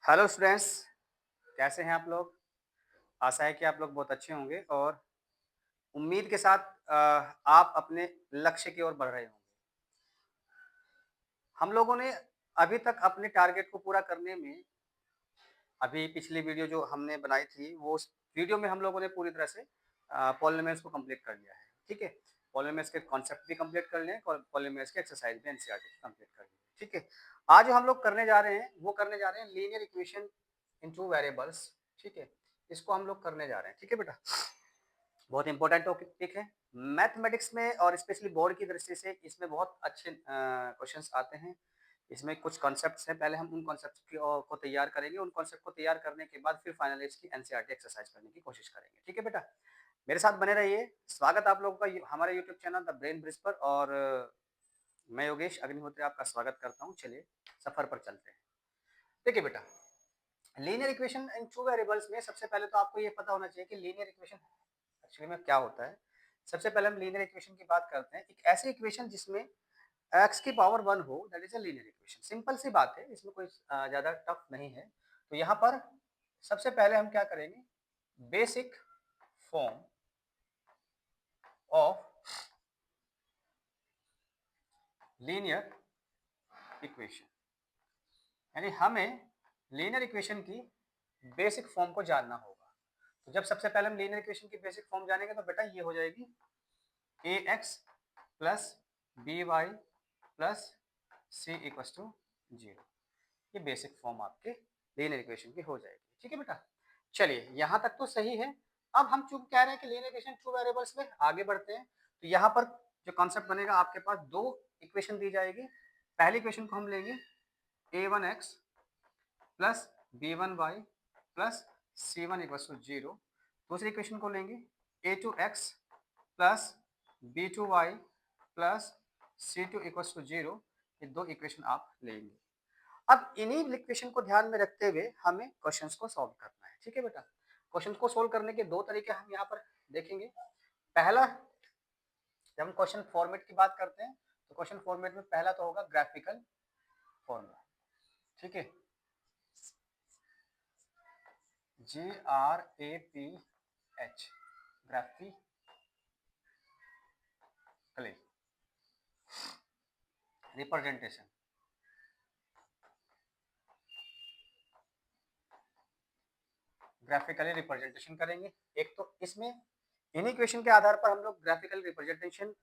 Hello students, कैसे हैं आप लोग? आशा है कि आप लोग बहुत अच्छे होंगे और उम्मीद के साथ आप अपने लक्ष्य की ओर बढ़ रहे होंगे। हम लोगों ने अभी तक अपने टारगेट को पूरा करने में अभी पिछली वीडियो जो हमने बनाई थी, वो उस वीडियो में हम लोगों ने पूरी तरह से पॉलिमर्स को कंप्लीट कर लिया है, ठीक है? पॉलिमर्स के कॉन्सेप्ट भी कंप्लीट कर लिए हैं और पॉलिमर्स के एक्सरसाइज भी एनसीईआरटी की कंप्लीट कर ली है, ठीक है? आज जो हम लोग करने जा रहे हैं, वो करने जा रहे हैं linear equation in two variables, ठीक है? इसको हम लोग करने जा रहे हैं, ठीक है बेटा? बहुत इंपॉर्टेंट टॉपिक है। मैथमेटिक्स में और स्पेशली बोर्ड की दृष्टि से इसमें बहुत अच्छे क्वेश्चंस आते हैं। इसमें कुछ कॉन्सेप्ट्स हैं, पहले हम उन कॉन्सेप्ट्स को तैयार करेंगे, उन कॉन्सेप्ट को तैयार करने के बाद फिर फाइनली इसकी एनसीईआरटी एक्सरसाइज करने की कोशिश करेंगे, ठीक है बेटा? मेरे साथ बने रहिए। स्वागत आप लोगों का हमारे YouTube channel the brain bridge पर और मैं योगेश अग्निहोत्री आपका स्वागत करता हूँ। चलिए सफर पर चलते हैं। देखिए बेटा, linear equation in two variables में सबसे पहले तो आपको ये पता होना चाहिए कि लीनियर इक्वेशन एक्चुअली में क्या होता है। सबसे पहले हम लीनियर इक्वेशन की बात करते हैं। एक ऐसी इक्वेशन जिसमें एक्स की पावर 1 हो, that is a linear equation. Simple सी बात है, इसमें कोई ज़्यादा टफ नहीं है। तो यहाँ पर सबसे पहले हम क्या करेंगे, basic form of linear equation, यानी हमें लीनियर इक्वेशन की बेसिक फॉर्म को जानना होगा। तो जब सबसे पहले हम लीनियर इक्वेशन की बेसिक फॉर्म जानेंगे तो बेटा ये हो जाएगी A X plus B Y plus C equals to zero. ये बेसिक फॉर्म आपके लीनियर इक्वेशन की हो जाएगी, ठीक है बेटा? चलिए यहाँ तक तो सही है। अब हम चूंकि कह रहे हैं कि लीनियर इक्वेशन टू वेरिएबल्स में आगे बढ़ते हैं, तो यहाँ पर जो कॉन्सेप्ट बनेगा, आपके पास दो इक्वेशन दी जाएगी। पहली इक्वेशन को हम लेंगे A one X plus B one Y plus C one equal to zero. दूसरी इक्वेशन को लेंगे A two X plus B two Y plus C two equal to zero. ये दो इक्वेशन आप लेंगे। अब इन्हीं इक्वेशन को ध्यान में रखते हुए हमें क्वेश्चंस को सॉल्व करना है, ठीक है बेटा? क्वेश्चन को सॉल्व करने के दो तरीके हम यहाँ पर देखेंगे। पहला, जब हम क्वेश्चन फॉर्मेट की बात करते हैं तो क्वेश्चन फॉर्मेट में पहला तो होगा ग्राफिकल फॉर्मूला, ठीक है? GRAPH, graphically representation. Graphically representation करेंगे। एक तो इसमें इन्हीं इक्वेशन के आधार पर हम लोग ग्राफिकल रिप्रेजेंटेशन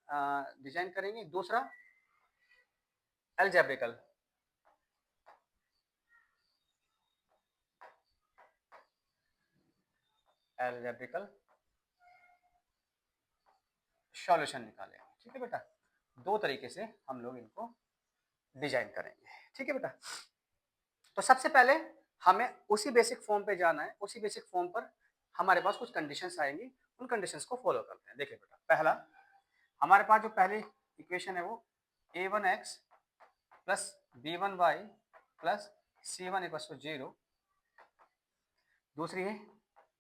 डिजाइन करेंगे। दूसरा अलजेब्रिकल अलजेब्रिकल सॉल्यूशन निकालेंगे, ठीक है बेटा? दो तरीके से हम लोग इनको डिजाइन करेंगे, ठीक है बेटा? तो सबसे पहले हमें उसी बेसिक फॉर्म पे जाना है। उसी बेसिक फॉर्म पर हमारे पास कुछ कंडीशंस आएंगी, उन कंडीशंस को फॉलो करते हैं। देखिए बेटा, पहला, हमारे पास जो पहली इक्वेशन है वो A one X plus B one Y plus C one equal to zero. दूसरी है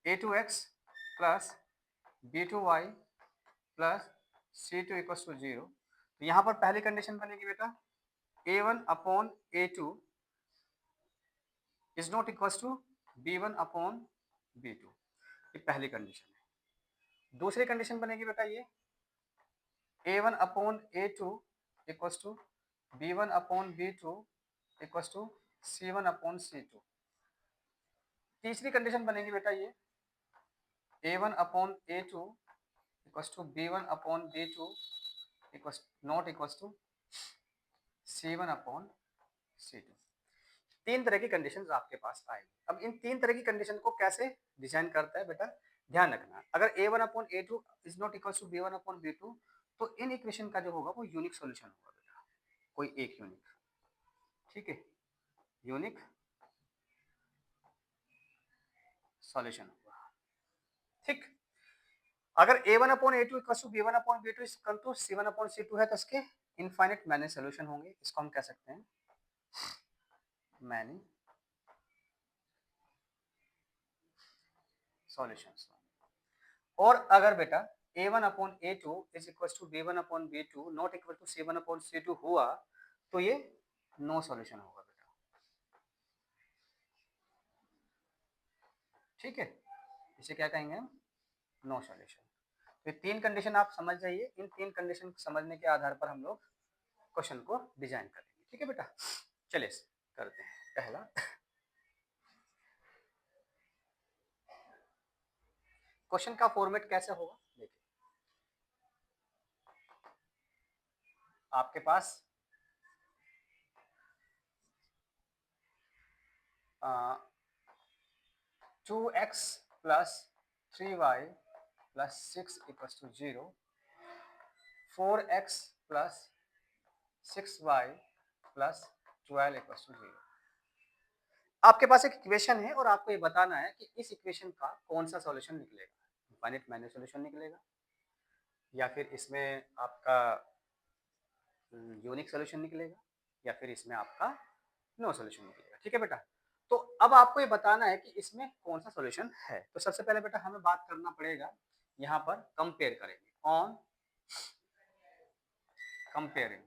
A two X plus B two Y plus C two equal to zero. तो यहाँ पर पहली कंडीशन बनेगी बेटा A one upon A two is not equal to B one upon B two. ये पहली कंडीशन है। दूसरी कंडीशन बनेगी बेटा ये A one upon A two equal to B one upon B two equal to C one upon C two. तीसरी condition बनेगी बेटा ये A one upon A two equal to B one upon B two equal not equal to C one upon C two. तीन तरह की conditions आपके पास आएगी। अब इन तीन तरह की कंडीशन को कैसे डिजाइन करता है बेटा, ध्यान रखना। अगर A one upon A two is not equal to B one upon B two, तो इन इक्वेशन का जो होगा वो यूनिक सॉल्यूशन होगा बेटा, कोई एक यूनिक, ठीक है? यूनिक सॉल्यूशन होगा, ठीक? अगर A one upon A two equal to B one upon B two equal to C one upon C two है, तो इसके इनफाइनाइट मैनी सोल्यूशन होंगे। इसको हम कह सकते हैं मैनी सॉल्यूशंस। और अगर बेटा A one upon A two is equal to B one upon B two not equal to C one upon C two हुआ, तो ये नो सॉल्यूशन होगा बेटा। ठीक है, इसे क्या कहेंगे हम, नो सॉल्यूशन। तो ये 3 कंडीशन आप समझ जाइए, इन 3 कंडीशन समझने के आधार पर हम लोग क्वेश्चन को डिजाइन करेंगे। ठीक है बेटा, चलिए करते हैं पहला। क्वेश्चन का फॉर्मेट कैसे होगा देखिए, आपके पास 2x plus 3y plus 6 equals to 0, 4x plus 6y plus 12 equals to 0। आपके पास एक इक्वेशन है और आपको ये बताना है कि इस इक्वेशन का कौन सा सॉल्यूशन निकलेगा, इनफाइनाइट मैन्युअल सॉल्यूशन निकलेगा या फिर इसमें आपका यूनिक सॉल्यूशन निकलेगा या फिर इसमें आपका नो सॉल्यूशन निकलेगा। ठीक है बेटा, तो अब आपको ये बताना है कि इसमें कौन सा सॉल्यूशन है। तो सबसे पहले बेटा हमें बात करना पड़ेगा, यहाँ पर कंपेयर करेंगे, ऑन कंपेयरिंग।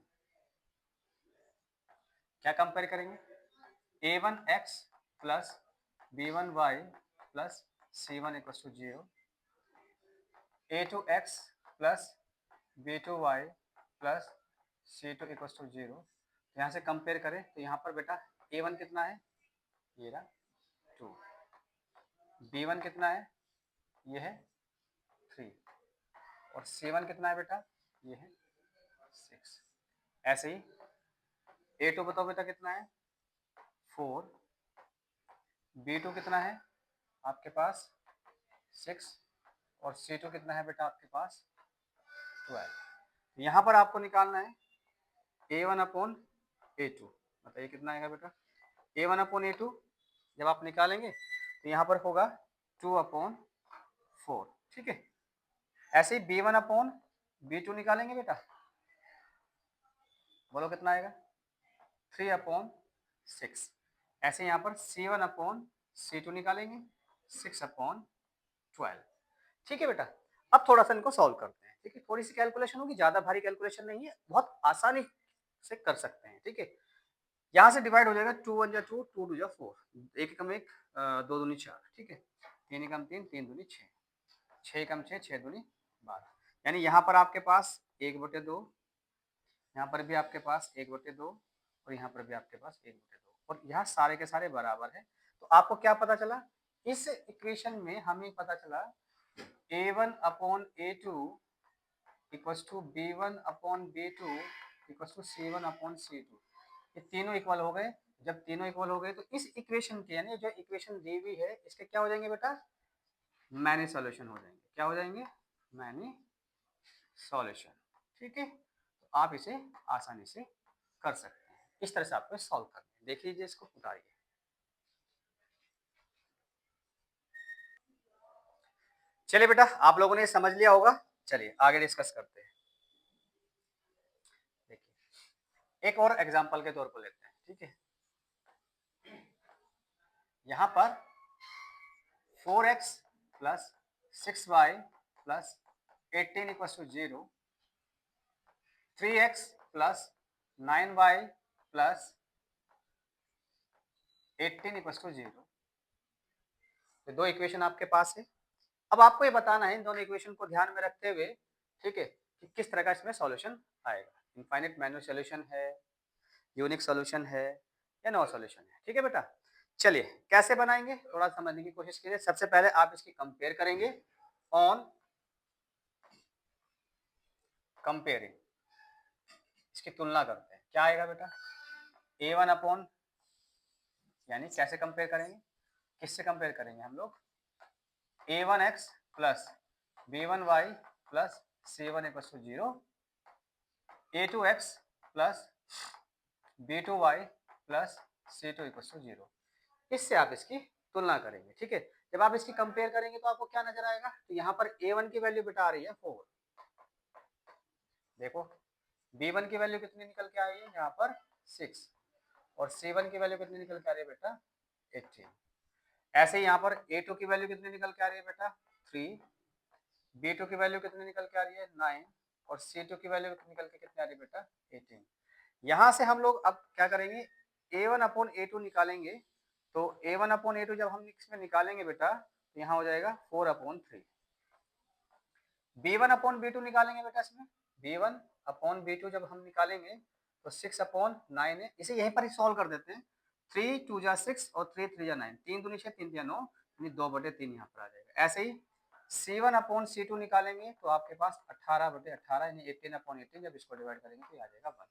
क्या कंपेयर करेंगे, a1x plus b1y plus c1 equals to 0, a2x plus b2y plus c2 equals to 0। यहाँ से कंपेयर करें तो यहाँ पर बेटा a1 कितना है, ये रहा 2, b1 कितना है, ये है 3 और c1 कितना है बेटा, ये है 6। ऐसे ही a2 बताओ बेटा कितना है, 4, b2 कितना है आपके पास 6 और c2 कितना है बेटा आपके पास 12। यहाँ पर आपको निकालना है a1 अपॉन a2, बताइए कितना आएगा बेटा, a1 अपॉन a2 जब आप निकालेंगे तो यहाँ पर होगा 2 अपॉन 4। ठीक है, ऐसे ही b1 अपॉन b2 निकालेंगे बेटा, बोलो कितना आएगा, 3 अपॉन 6। ऐसे यहाँ पर c1 अपॉन c2 निकालेंगे, 6 अपॉन 12। ठीक है बेटा, अब थोड़ा सा इनको सॉल्व करते हैं। ठीक है, थोड़ी सी कैलकुलेशन होगी, ज्यादा भारी कैलकुलेशन नहीं है, बहुत आसानी से कर सकते हैं। ठीक है, यहाँ से डिवाइड हो जाएगा, 2 1 जा 2, 2 2 जा 4, एक एकम एक, 2 दूनी 4। ठीक है, 3 एकम 3, 3 दूनी 6, 6 एकम 6, 6 दूनी 12। यानी यहाँ पर आपके पास 1/2, यहाँ पर भी आपके पास 1/2 और यहाँ पर भी आपके पास 1/2 और यहाँ सारे के सारे बराबर है। तो आपको क्या पता चला, इस इक्वेशन में हमें पता चला a1 upon a2 equals to b1 upon b2 equals to c1 upon c2। ये तीनों इक्वल हो गए। जब तीनों इक्वल हो गए तो इस इक्वेशन के, यानी जो इक्वेशन दी हुई है, इसके क्या हो जाएंगे बेटा, मैनी सॉल्यूशन हो जाएंगे। क्या हो जाएंगे, मैनी सॉल्यूशन। ठीक है, तो आप इसे आसानी से कर सकते हैं। इस तरह से आपको सॉल्व करना है। देख लीजिए, इसको उतारिए। चलिए बेटा, आप लोगों ने समझ लिया होगा, चलिए आगे डिस्कस करते हैं। देखिए, एक और एग्जांपल के तौर पर लेते हैं। ठीक है, यहाँ पर 4x plus 6y plus 18 equal to 0, 3x plus 9y plus 18 equal to 0। तो दो इक्वेशन आपके पास है। अब आपको ये बताना है इन दोनों इक्वेशन को ध्यान में रखते हुए, ठीक है, कि किस तरह का इसमें सॉल्यूशन आएगा, इनफाइनाइट मैन्युअल सॉल्यूशन है, यूनिक सॉल्यूशन है या नो सॉल्यूशन है। ठीक है बेटा, चलिए कैसे बनाएंगे थोड़ा समझने की कोशिश कीजिए। सबसे पहले आप इसकी कंपेयर करेंगे, ऑन कंपेयरिंग, इसकी तुलना करते हैं। क्या आएगा बेटा, a1 अपॉन, यानी कैसे कंपेयर करेंगे, किससे कंपेयर करेंगे हम लोग, a1x plus b1y plus c1 equal to 0, a2x plus b2y plus c2 equal to 0। इससे आप इसकी तुलना करेंगे। ठीक है, जब आप इसकी कंपेयर करेंगे तो आपको क्या नजर आएगा, तो यहाँ पर a1 की वैल्यू बेटा आ रही है 4, देखो b1 की वैल्यू कितनी निकल के आई है यहाँ पर 6 और c1 की वैल्यू कितनी निकल के आ रही है बेटा 18। ऐसे ही यहाँ पर a2 की वैल्यू कितनी निकल के आ रही है बेटा 3, b2 की वैल्यू कितनी निकल के आ रही है 9 और c2 की वैल्यू निकल के कितनी आ रही है बेटा 18। यहाँ से हम लोग अब क्या करेंगे, a1 अपॉन a2 निकालेंगे। तो a1 अपॉन a2 जब हम इसमें निकालेंगे बेटा, तो यहाँ हो जाएगा 4/3। b1/b2 निकालेंगे बेटा इसमें, b1/b2 जब हम निकालेंगे तो 6/9 है, इसे यहीं पर ही सॉल्व कर देते हैं। 3 2 जा 6 और 3 3 जा 9, 3 दूनी 6 3 9, यानी 2/3 यहाँ पर आ जाएगा। ऐसे ही c1/c2 निकालेंगे तो आपके पास 18/18 यानी 18/18, जब इसको डिवाइड करेंगे तो आ जाएगा 1।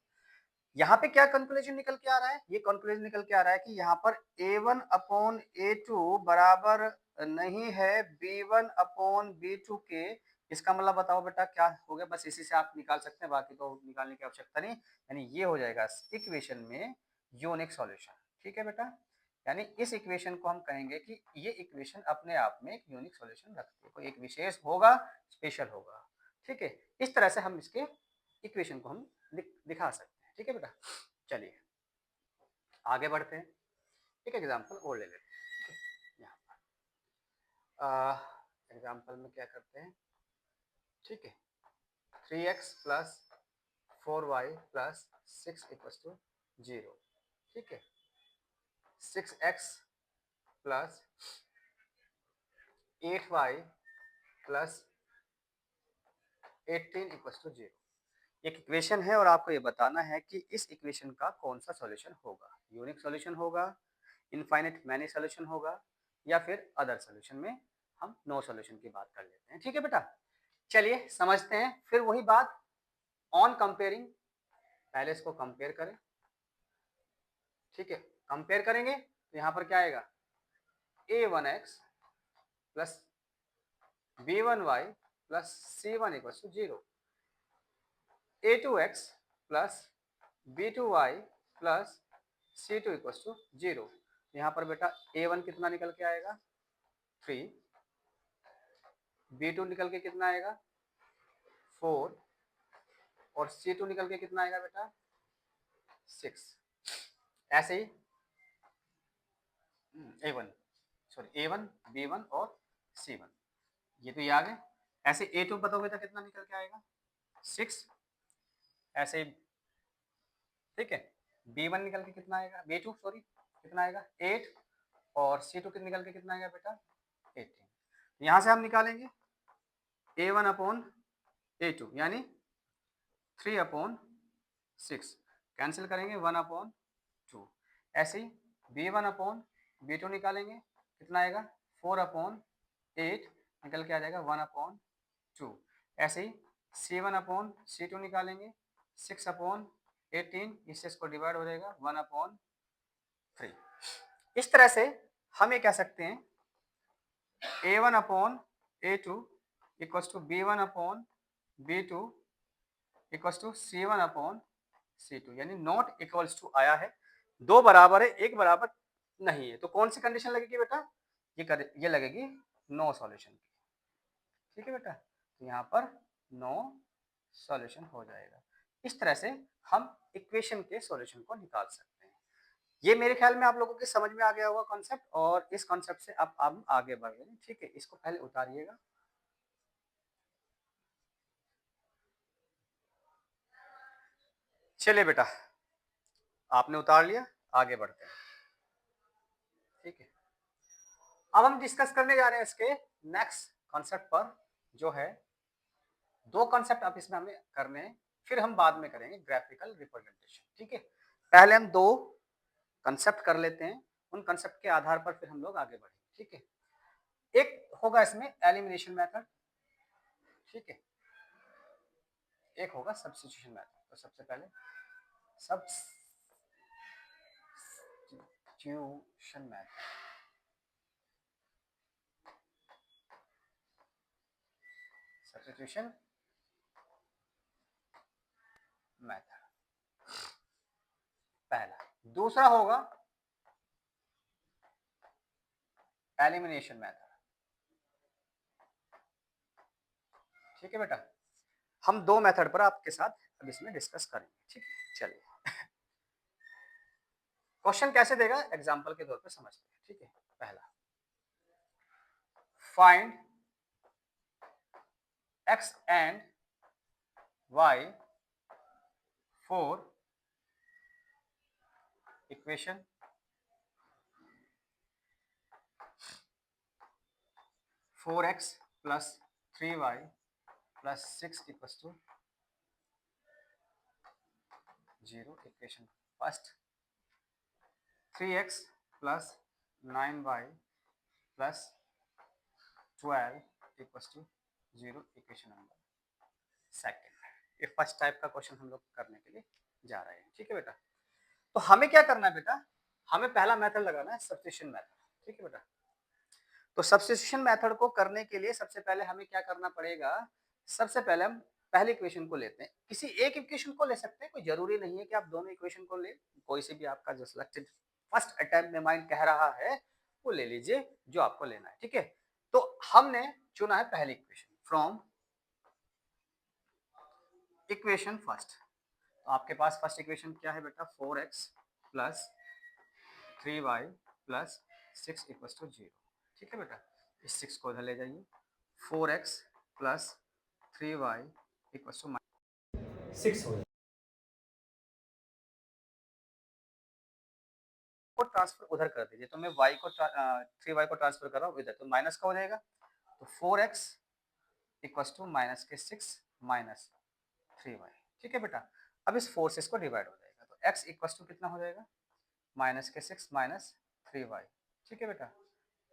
यहाँ पे क्या कंक्लूजन निकल के आ रहा है, ये कंक्लूजन निकल के आ रहा है कि यहाँ पर a1/a2 बराबर नहीं है b1/b2 के। इसका मतलब बताओ बेटा क्या हो गया, बस इसी से आप निकाल सकते हैं, बाकी तो निकालने की आवश्यकता नहीं। यानी ये हो जाएगा इक्वेशन में यूनिक सॉल्यूशन। ठीक है बेटा, यानी इस इक्वेशन को हम कहेंगे कि ये इक्वेशन अपने आप में एक यूनिक सॉल्यूशन रखती है, कोई एक विशेष होगा, स्पेशल होगा। ठीक है, इस तरह से हम इसके इक्वेशन को हम दिखा सकते हैं। ठीक है बेटा, चलिए आगे बढ़ते हैं, एक एग्जांपल और ले लेते हैं। यहाँ पर एग्जांपल में क्या करते हैं, ठीक है, 3x plus 4y plus 6 equals to 0। ठीक है, 6x plus 8y plus 18 equals to 0। एक इक्वेशन है और आपको ये बताना है कि इस इक्वेशन का कौन सा सॉल्यूशन होगा, यूनिक सॉल्यूशन होगा, इनफाइनाइट मैनी सॉल्यूशन होगा, या फिर अदर सॉल्यूशन में हम नो सॉल्यूशन की बात कर लेते हैं। ठीक है बेटा, चलिए समझते हैं। फिर वही बात ऑन कंपेयरिंग, पहले इसको कंपेयर करें। ठीक है, कंपेयर करेंगे तो यहाँ पर क्या आएगा, a1x plus b1y plus c1 equals to 0, a2x plus b2y plus c2 equals to 0। यहाँ पर बेटा a1 कितना निकल के आएगा 3, b2 निकल के कितना आएगा 4, और c2 निकल के कितना आएगा बेटा 6। ऐसे ही a1 b1 और c1, ये तो ये आ गए। ऐसे a2 बताओ बेटा कितना निकल के आएगा 6। ऐसे ही ठीक है, b1 निकल के कितना आएगा, b2 सॉरी कितना आएगा 8, और c2 निकल के कितना आएगा बेटा 18। यहाँ से हम निकालेंगे a1/a2 यानी 3/6, कैंसिल करेंगे 1/2। ऐसे ही b1/b2 निकालेंगे, कितना आएगा 4/8, निकल के आ जाएगा 1/2। ऐसे ही c1/c2 निकालेंगे 6/18, इससे इसको डिवाइड हो जाएगा 1/3। इस तरह से हम ये कह सकते हैं a1/a2 equals to b1/b2 equals to c1/c2, यानी नॉट इक्वल्स टू आया है, दो बराबर है, एक बराबर नहीं है। तो कौन सी कंडीशन लगेगी बेटा, ये लगेगी नो सॉल्यूशन की। ठीक है बेटा, तो यहाँ पर नो सॉल्यूशन हो जाएगा। इस तरह से हम इक्वेशन के सॉल्यूशन को निकाल सकते हैं। ये मेरे ख्याल में आप लोगों के समझ में आ गया होगा कॉन्सेप्ट, और इस कॉन्सेप्ट से आप आगे बढ़ रहे हैं। ठीक है, इसको पहले उतारिएगा। चलिए बेटा, आपने उतार लिया, आगे बढ़ते हैं। ठीक है, अब हम डिस्कस करने जा रहे हैं इसके नेक्स्ट कॉन्सेप्ट पर, जो है दो कॉन्सेप्ट अब इसमें हमें करने हैं, फिर हम बाद में करेंगे ग्राफिकल रिप्रेजेंटेशन। ठीक है, पहले हम दो कंसेप्ट कर लेते हैं, उन कंसेप्ट के आधार पर फिर हम लोग आगे बढ़ेंगे। ठीक है, एक होगा इसमें एलिमिनेशन मेथड, ठीक है, एक होगा सब्स्टिट्यूशन मेथड। तो सबसे पहले सब्स्टिट्यूशन मेथड, सब्स्टिट्यूशन मेथड पहला। दूसरा होगा एलिमिनेशन मेथड। ठीक है बेटा, हम दो मेथड पर आपके साथ अब इसमें डिस्कस करेंगे। ठीक है, चलिए क्वेश्चन कैसे देगा एग्जांपल के तौर पे समझते हैं। ठीक है, पहला find x and y for equation 4x plus 3y plus 6 equals to 0 equation first. 3x plus 9y plus 12 equals to 0 equation number second. ये फर्स्ट टाइप का क्वेश्चन हम लोग करने के लिए जा रहे हैं, ठीक है बेटा। तो हमें क्या करना है बेटा, हमें पहला मेथड लगाना है सब्स्टिट्यूशन मेथड, ठीक है बेटा। तो सब्स्टिट्यूशन मेथड को करने के लिए सबसे पहले हमें क्या करना पड़ेगा, सबसे पहले हम पहले इक्वेशन को लेते हैं। किसी एक इक्वेशन को ले सकते हैं, कोई जरूरी नहीं है कि आप दोनों इक्वेशन को ले, कोई से भी आपका जो सिलेक्टेड फर्स्ट अटेम्प्ट में माइंड कह रहा है वो ले लीजिए जो आपको लेना है, ठीक है। तो हमने चुना है पहली इक्वेशन फ्रॉम इक्वेशन फर्स्ट। तो आपके पास फर्स्ट इक्वेशन क्या है बेटा, 4x plus 3y plus 6 equal to 0, ठीक है बेटा। इस 6 को उधर ले जाइए, 4x plus 3y equal to 6 हो जाए को ट्रांसफर उधर कर दीजिए। तो मैं y को 3y को ट्रांसफर कर रहा हूँ इधर, तो माइनस का हो जाएगा। तो 4x इक्वल टू माइनस के 6 माइनस 3y, ठीक है बेटा। अब इस 4 से इसको डिवाइड हो जाएगा, तो x इक्वल टू कितना हो जाएगा, माइनस के 6 माइनस 3y, ठीक है बेटा,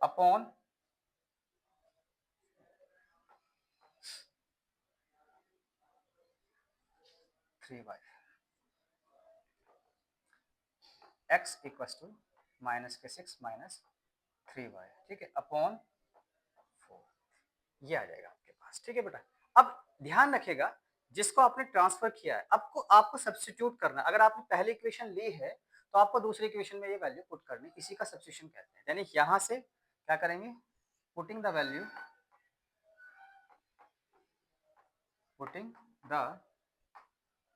upon three Y, X equal to minus के 6 माइनस 3y, ठीक है, अपॉन 4, ये आ जाएगा आपके पास, ठीक है बेटा। अब ध्यान रखिएगा, जिसको आपने ट्रांसफर किया है आपको सब्स्टिट्यूट करना है। अगर आपने पहली इक्वेशन ली है तो आपको दूसरी इक्वेशन में ये वैल्यू पुट करनी, इसी का सब्स्टिट्यूशन कहते हैं। यानी यहां से क्या करेंगे, putting the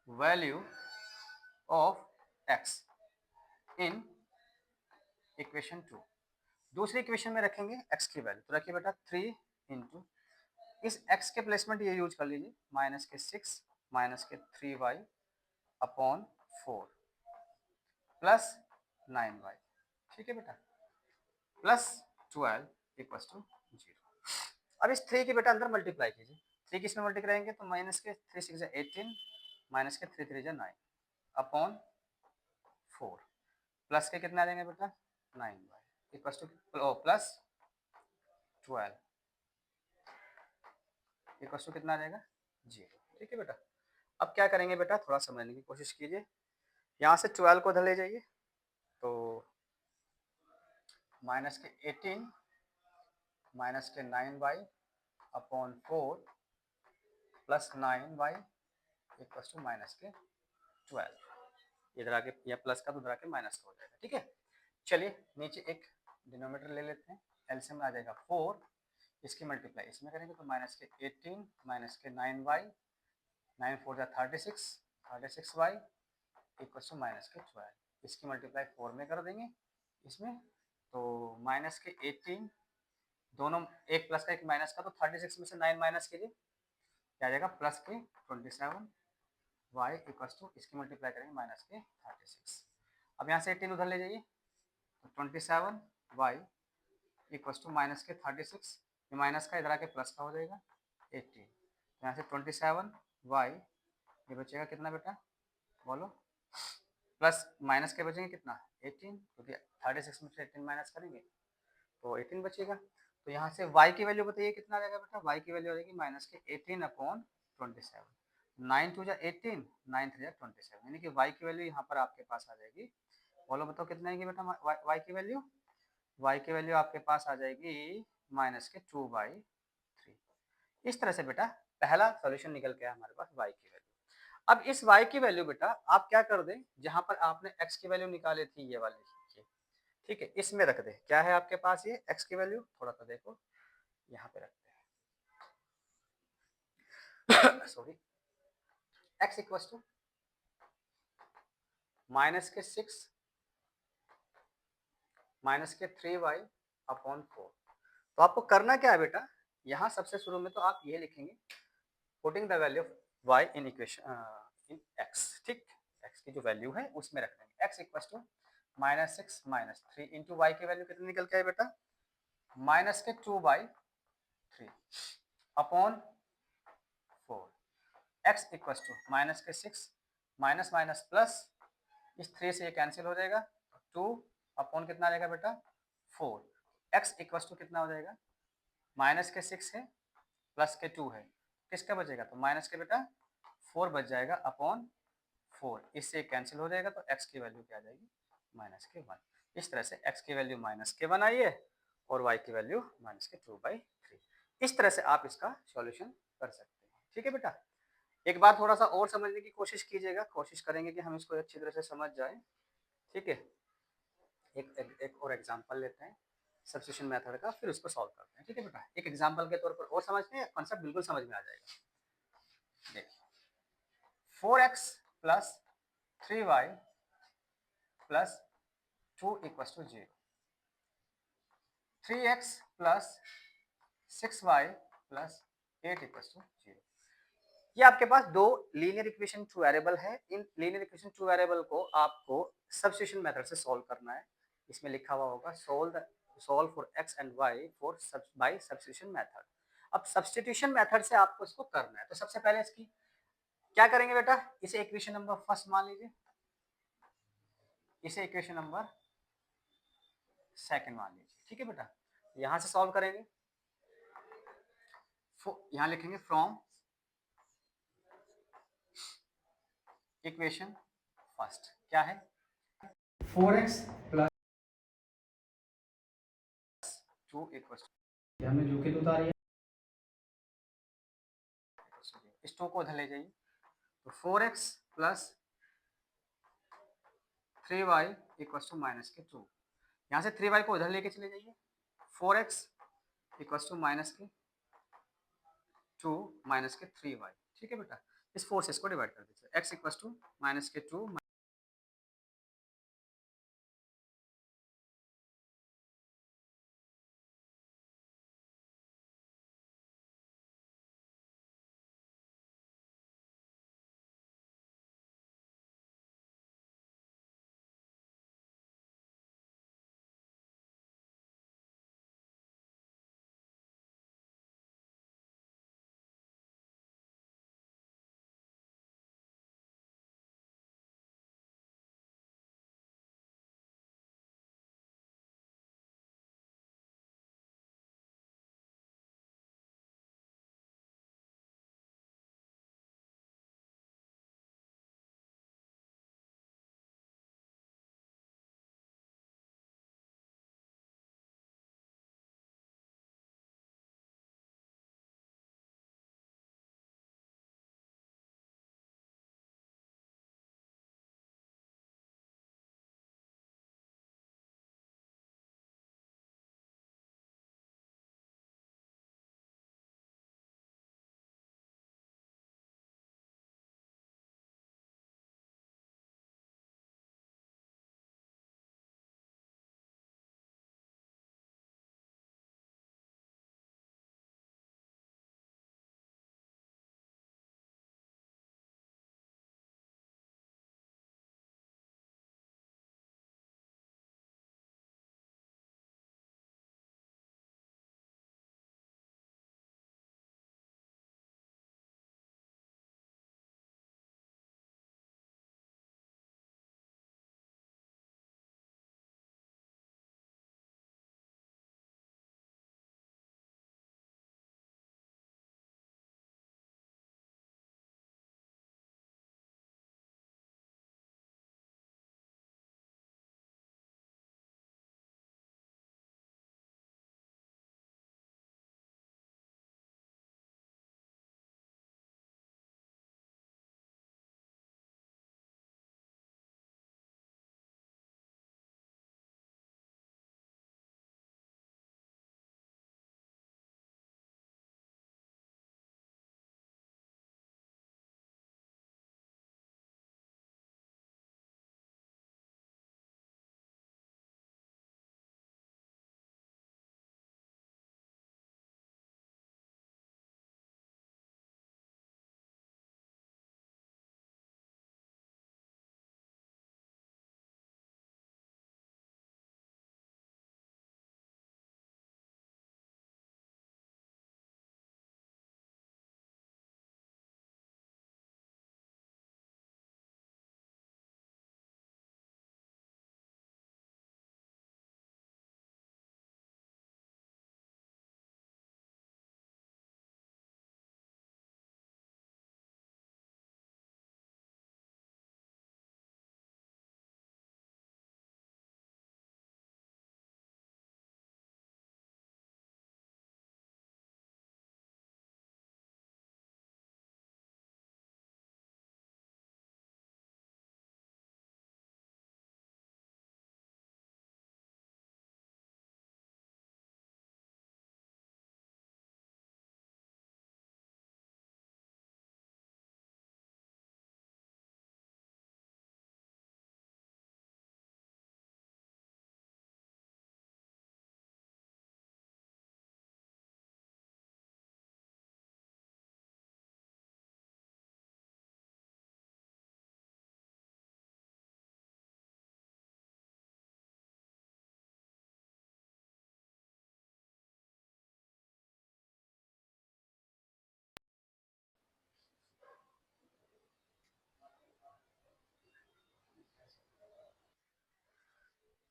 value of x in equation 2। दूसरी इक्वेशन में रखेंगे x की वैल्यू, तो रखिए बेटा 3 इंटू, इस x के प्लेसमेंट ये यूज कर लीजिए, माइनस के 6 माइनस के 3y अपॉन 4 प्लस 9y, ठीक है बेटा, प्लस 12 इक्वल टू 0। अब इस 3 के बेटा अंदर मल्टीप्लाई कीजिए, 3 किस में मल्टीप्लाई करेंगे, तो माइनस के 3 6 18 माइनस के 3 3 9 अपॉन 4 प्लस के कितना आ जाएंगे बेटा 9y equal to plus 12 equal to कितना आ जाएगा 0, ठीक है बेटा। अब क्या करेंगे बेटा, थोड़ा समझने की कोशिश कीजिए। यहाँ से 12 को उधर ले जाइए, तो माइनस के 18 माइनस के 9y upon 4 plus 9y equal to minus के 12, इधर आके या प्लस का तो उधर आके माइनस का हो जाएगा, ठीक है। चलिए नीचे एक डिनोमिनेटर ले लेते हैं, एलसीएम आ जाएगा 4, इसकी मल्टीप्लाई इसमें करेंगे तो माइनस के 18 माइनस के 9y 9 4 36y equal to minus के 12, इसकी मल्टीप्लाई 4 में कर देंगे इसमें, तो माइनस के 18 दोनों एक प्लस का एक माइनस का, तो 36 में से 9 माइनस कीजिए, क्या आ जाएगा प्लस के 27 y इक्वल टू, इसकी मल्टीप्लाई करेंगे माइनस के 36। अब यहाँ से 18 उधर ले जाइए, तो 27 y इक्वल टू माइनस के 36, ये माइनस का इधर आके प्लस का हो जाएगा 18, तो यहाँ से 27 y ये बचेगा कितना बेटा बोलो, प्लस माइनस के बचेंगे कितना 18, क्योंकि 36 में से 18 माइनस करेंगे तो 18 बचेगा। तो यहाँ से y की वैल्यू बताइए कितना आ जाएगा बेटा, y की वैल्यू आ जाएगी माइनस के 18 अपॉन 27, 9 2 18 9 3 27, यानी कि y की वैल्यू यहाँ पर आपके पास आ जाएगी, बोलो बताओ कितना आएगी बेटा y की वैल्यू, y की वैल्यू आपके पास आ जाएगी माइनस के 2/3। इस तरह से बेटा पहला सॉल्यूशन निकल के हमारे पास y की वैल्यू। अब इस y की वैल्यू बेटा आप क्या कर दें, जहां पर आपने x की वैल्यू निकाली थी ये वाली, ठीक है, इसमें रख दे, क्या है आपके पास ये x की वैल्यू, थोड़ा सा देखो यहाँ पे रखते हैं sorry, x equal to minus के 6 माइनस के 3y अपॉन 4। तो आपको करना क्या है बेटा, यहाँ सबसे शुरू में तो आप ये लिखेंगे putting the value of y in equation in x, ठीक, x की जो वैल्यू है उसमें रख देंगे, x equal to minus 6 minus 3 into Y की वैल्यू कितनी निकल के आए बेटा, माइनस के 2/3 3 upon 4, x equal to minus के 6 माइनस माइनस प्लस, इस 3 से ये कैंसिल हो जाएगा, 2 अपॉन कितना आ जाएगा बेटा 4, x इक्वल टू कितना हो जाएगा, माइनस के 6 है प्लस के 2 है, किसका बचेगा, तो माइनस के बेटा 4 बच जाएगा अपॉन 4, इससे कैंसिल हो जाएगा, तो x की वैल्यू क्या आ जाएगी, माइनस के 1। इस तरह से x की वैल्यू माइनस के 1 आई है और y की वैल्यू माइनस के 2/3। इस तरह से आप इसका सॉल्यूशन कर सकते हैं। ठीक है बेटा, एक बार थोड़ा सा और समझने की कोशिश कीजिएगा, कोशिश करेंगे कि हम इसको अच्छी तरह से समझ जाए। ठीक है, एक और एग्जांपल लेते हैं सब्स्टिट्यूशन मेथड का, फिर उसको सॉल्व करते हैं। ठीक है बेटा, एक एग्जांपल के तौर पर और समझते हैं, कॉन्सेप्ट बिल्कुल समझ में आ जाएगा। देखिए 4x plus 3y plus 2 equal to 0, 3x plus 6y plus 8 equal to 0। ये आपके पास दो लीनियर इक्वेशन टू वेरिएबल है। In linear equation two variable को आपको सब्स्टिट्यूशन मेथड से सॉल्व करना है। इसमें लिखा हुआ होगा solve for x and y for by substitution method. अब सब्स्टिट्यूशन मेथड से आपको इसको करना है, तो सबसे पहले इसकी क्या करेंगे बेटा, इसे इक्वेशन नंबर फर्स्ट मान लीजिए, इसे इक्वेशन नंबर सेकंड मान लीजिए। ठीक है बेटा, यहां से सॉल्व करेंगे, यहां लिखेंगे फ्रॉम इक्वेशन फर्स्ट क्या है, 4x प्लस 2 इक्वल हमने जो कि उतारी है, इस 2 को उधर ले जाइए, तो 4x plus 3y equal to minus के 2, यहाँ से 3y को उधर लेके चले जाइए, 4x इक्वल टू माइनस के 2 माइनस के 3y। ठीक है बेटा, इस 4 से इसको डिवाइड कर दीजिए, x इक्वल टू माइनस के 2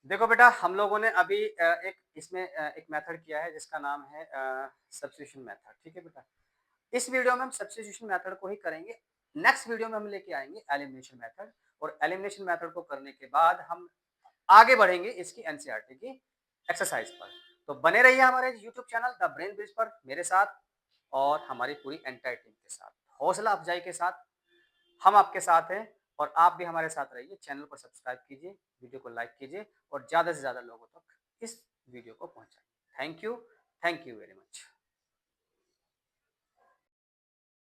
देखो बेटा, हम लोगों ने अभी एक इसमें एक मेथड किया है जिसका नाम है सब्स्टिट्यूशन मेथड, ठीक है बेटा? इस वीडियो में हम सब्स्टिट्यूशन मेथड को ही करेंगे। नेक्स्ट वीडियो में हम लेके आएँगे एलिमिनेशन मेथड, और एलिमिनेशन मेथड को करने के बाद हम आगे बढ़ेंगे इसकी एनसीईआरटी की एक्सरसाइज पर। तो बने रहिए हमारे YouTube channel the brain bridge पर मेरे साथ और हमारी पूरी एंटायर टीम के साथ। हौसला अफ़जाई के साथ हम आपके साथ हैं, और आप भी हमारे साथ रहिए। चैनल को सब्सक्राइब कीजिए, वीडियो को लाइक कीजिए और ज़्यादा से ज़्यादा लोगों तक इस वीडियो को पहुँचाइए। Thank you very much.